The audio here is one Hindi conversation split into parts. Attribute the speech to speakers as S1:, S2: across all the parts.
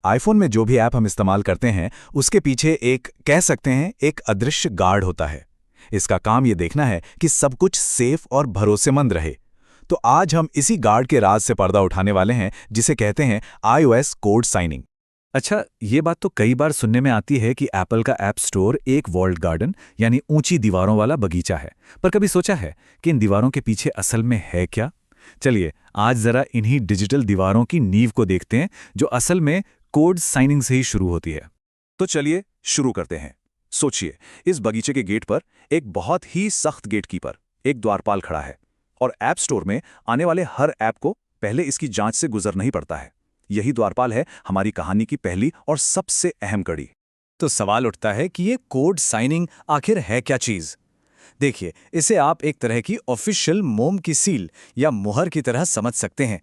S1: आईफोन में जो भी ऐप हम इस्तेमाल करते हैं उसके पीछे एक कह सकते हैं एक अदृश्य गार्ड होता है। इसका काम ये देखना है कि सब कुछ सेफ और भरोसेमंद रहे। तो आज हम इसी गार्ड के राज से पर्दा उठाने वाले हैं जिसे कहते हैं iOS कोड साइनिंग। अच्छा, ये बात तो कई बार सुनने में आती है कि एप्पल का ऐप स्टोर एक वॉल्ड गार्डन यानी ऊंची दीवारों वाला बगीचा है, पर कभी सोचा है कि इन दीवारों के पीछे असल में है क्या? चलिए आज जरा इन्हीं डिजिटल दीवारों की नींव को देखते हैं जो असल में कोड साइनिंग से ही शुरू होती है। तो चलिए शुरू करते हैं। सोचिए, इस बगीचे के गेट पर एक बहुत ही सख्त गेटकीपर, एक द्वारपाल खड़ा है और ऐप स्टोर में आने वाले हर ऐप को पहले इसकी जांच से गुजरना ही पड़ता है। यही द्वारपाल है हमारी कहानी की पहली और सबसे अहम कड़ी। तो सवाल उठता है कि ये कोड साइनिंग आखिर है क्या चीज? देखिए, इसे आप एक तरह की ऑफिशियल मोम की सील या मुहर की तरह समझ सकते हैं।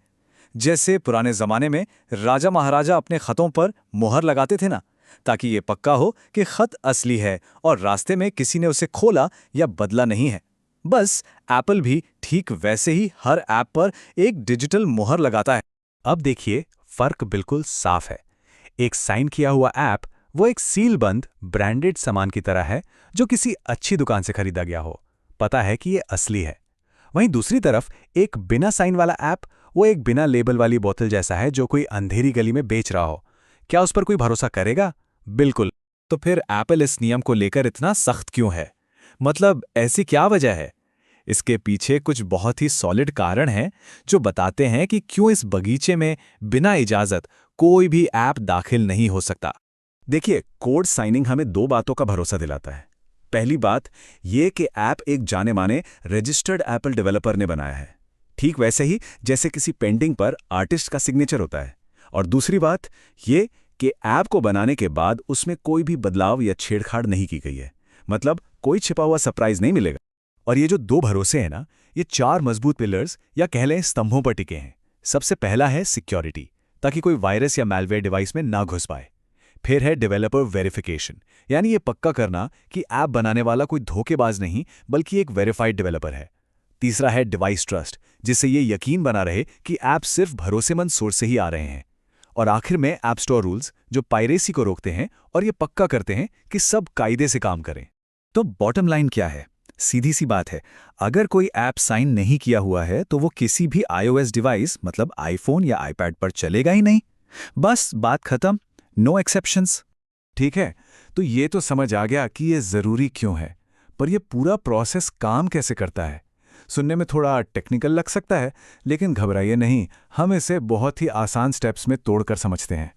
S1: जैसे पुराने जमाने में राजा महाराजा अपने खतों पर मुहर लगाते थे ना, ताकि ये पक्का हो कि खत असली है और रास्ते में किसी ने उसे खोला या बदला नहीं है। बस एप्पल भी ठीक वैसे ही हर ऐप पर एक डिजिटल मुहर लगाता है। अब देखिए, फर्क बिल्कुल साफ है। एक साइन किया हुआ ऐप वो एक सीलबंद ब्रांडेड सामान की तरह है जो किसी अच्छी दुकान से खरीदा गया हो, पता है कि ये असली है। वहीं दूसरी तरफ एक बिना साइन वाला ऐप वो एक बिना लेबल वाली बोतल जैसा है जो कोई अंधेरी गली में बेच रहा हो। क्या उस पर कोई भरोसा करेगा? बिल्कुल। तो फिर एप्पल इस नियम को लेकर इतना सख्त क्यों है? मतलब ऐसी क्या वजह है? इसके पीछे कुछ बहुत ही सॉलिड कारण हैं जो बताते हैं कि क्यों इस बगीचे में बिना इजाजत कोई भी ऐप दाखिल नहीं हो सकता। देखिए, कोड साइनिंग हमें दो बातों का भरोसा दिलाता है। पहली बात ये कि ऐप एक जाने माने रजिस्टर्ड एप्पल डेवलपर ने बनाया है, ठीक वैसे ही जैसे किसी पेंटिंग पर आर्टिस्ट का सिग्नेचर होता है। और दूसरी बात ये कि ऐप को बनाने के बाद उसमें कोई भी बदलाव या छेड़छाड़ नहीं की गई है, मतलब कोई छिपा हुआ सरप्राइज नहीं मिलेगा। और ये जो दो भरोसे हैं ना, ये चार मजबूत पिलर्स या कह लें स्तंभों पर टिके हैं। सबसे पहला है सिक्योरिटी, ताकि कोई वायरस या मैलवेयर डिवाइस में ना घुस पाए। फिर है डेवलपर वेरिफिकेशन, यानी ये पक्का करना कि ऐप बनाने वाला कोई धोखेबाज नहीं बल्कि एक वेरीफाइड डेवलपर है। तीसरा है डिवाइस ट्रस्ट, जिससे ये यकीन बना रहे कि ऐप सिर्फ भरोसेमंद सोर्स से ही आ रहे हैं। और आखिर में ऐप स्टोर रूल्स, जो पायरेसी को रोकते हैं और ये पक्का करते हैं कि सब कायदे से काम करें। तो बॉटम लाइन क्या है? सीधी सी बात है, अगर कोई ऐप साइन नहीं किया हुआ है तो वो किसी भी iOS डिवाइस मतलब आईफोन या आईपैड पर चलेगा ही नहीं। बस बात खत्म, नो एक्सेप्शंस। ठीक है, तो ये तो समझ आ गया कि ये जरूरी क्यों है, पर ये पूरा प्रोसेस काम कैसे करता है? सुनने में थोड़ा टेक्निकल लग सकता है, लेकिन घबराइए नहीं, हम इसे बहुत ही आसान स्टेप्स में तोड़कर समझते हैं।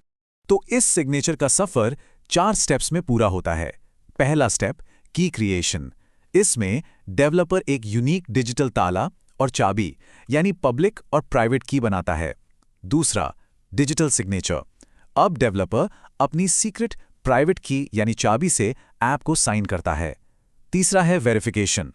S1: तो इस सिग्नेचर का सफर 4 स्टेप्स में पूरा होता है। पहला स्टेप, की क्रिएशन। इसमें डेवलपर एक यूनिक डिजिटल ताला और चाबी यानी पब्लिक और प्राइवेट की बनाता है। दूसरा, डिजिटल सिग्नेचर। अब डेवलपर अपनी सीक्रेट प्राइवेट की यानी चाबी से ऐप को साइन करता है। तीसरा है वेरिफिकेशन।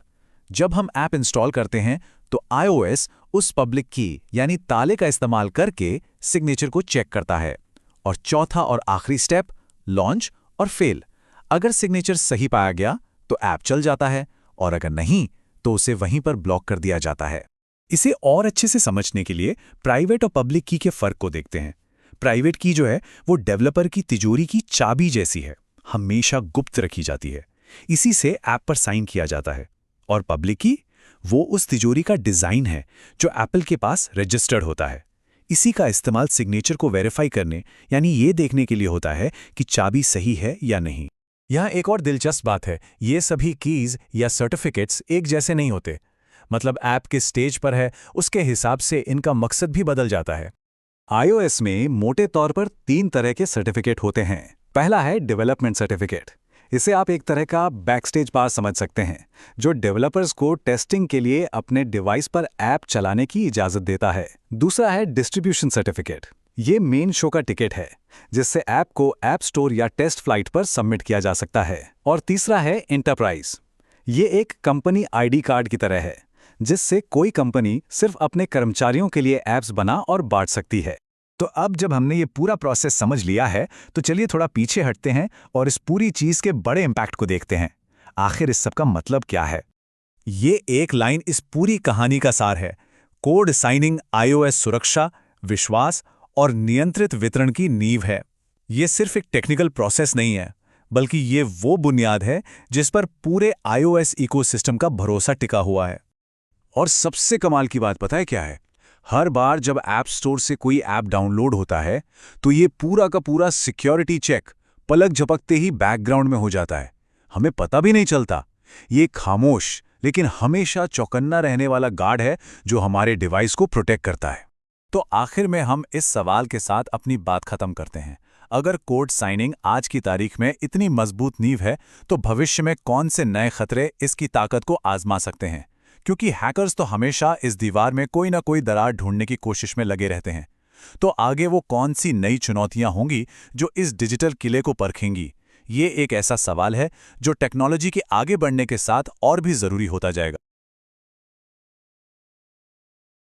S1: जब हम ऐप इंस्टॉल करते हैं तो iOS उस पब्लिक की यानी ताले का इस्तेमाल करके सिग्नेचर को चेक करता है। और चौथा और आखिरी स्टेप, लॉन्च और फेल। अगर सिग्नेचर सही पाया गया तो ऐप चल जाता है, और अगर नहीं तो उसे वहीं पर ब्लॉक कर दिया जाता है। इसे और अच्छे से समझने के लिए प्राइवेट और पब्लिक की के फर्क को देखते हैं। प्राइवेट की जो है वो डेवलपर की तिजोरी की चाबी जैसी है, हमेशा गुप्त रखी जाती है, इसी से ऐप पर साइन किया जाता है। और पब्लिक की, वो उस तिजोरी का डिजाइन है जो एप्पल के पास रजिस्टर्ड होता है। इसी का इस्तेमाल सिग्नेचर को वेरीफाई करने यानी ये देखने के लिए होता है कि चाबी सही है या नहीं। यहाँ एक और दिलचस्प बात है, ये सभी कीज या सर्टिफिकेट्स एक जैसे नहीं होते। मतलब ऐप किस स्टेज पर है उसके हिसाब से इनका मकसद भी बदल जाता है। iOS में मोटे तौर पर 3 तरह के सर्टिफिकेट होते हैं। पहला है डेवलपमेंट सर्टिफिकेट। इसे आप एक तरह का बैकस्टेज पास समझ सकते हैं, जो डेवलपर्स को टेस्टिंग के लिए अपने डिवाइस पर ऐप चलाने की इजाजत देता है। दूसरा है डिस्ट्रीब्यूशन सर्टिफिकेट। ये मेन शो का टिकट है, जिससे ऐप को ऐप स्टोर या टेस्ट फ्लाइट पर सबमिट किया जा सकता है। और तीसरा है एंटरप्राइज। ये एक कंपनी आईडी कार्ड की तरह है, जिससे कोई कंपनी सिर्फ अपने कर्मचारियों के लिए ऐप्स बना और बांट सकती है। तो अब जब हमने ये पूरा प्रोसेस समझ लिया है तो चलिए थोड़ा पीछे हटते हैं और इस पूरी चीज के बड़े इंपैक्ट को देखते हैं। आखिर इस सब का मतलब क्या है? ये एक लाइन इस पूरी कहानी का सार है। कोड साइनिंग iOS सुरक्षा, विश्वास और नियंत्रित वितरण की नींव है। ये सिर्फ एक टेक्निकल प्रोसेस नहीं है, बल्कि ये वो बुनियाद है जिस पर पूरे iOS इकोसिस्टम का भरोसा टिका हुआ है। और सबसे कमाल की बात पता है क्या है? हर बार जब ऐप स्टोर से कोई ऐप डाउनलोड होता है, तो ये पूरा का पूरा सिक्योरिटी चेक पलक झपकते ही बैकग्राउंड में हो जाता है। हमें पता भी नहीं चलता। ये खामोश लेकिन हमेशा चौकन्ना रहने वाला गार्ड है जो हमारे डिवाइस को प्रोटेक्ट करता है। तो आखिर में हम इस सवाल के साथ अपनी बात खत्म करते हैं। अगर कोड साइनिंग आज की तारीख में इतनी मजबूत नींव है, तो भविष्य में कौन से नए खतरे इसकी ताकत को आजमा सकते हैं? क्योंकि हैकर्स तो हमेशा इस दीवार में कोई ना कोई दरार ढूंढने की कोशिश में लगे रहते हैं। तो आगे वो कौन सी नई चुनौतियां होंगी जो इस डिजिटल किले को परखेंगी? ये एक ऐसा सवाल है जो टेक्नोलॉजी के आगे बढ़ने के साथ और भी जरूरी होता जाएगा।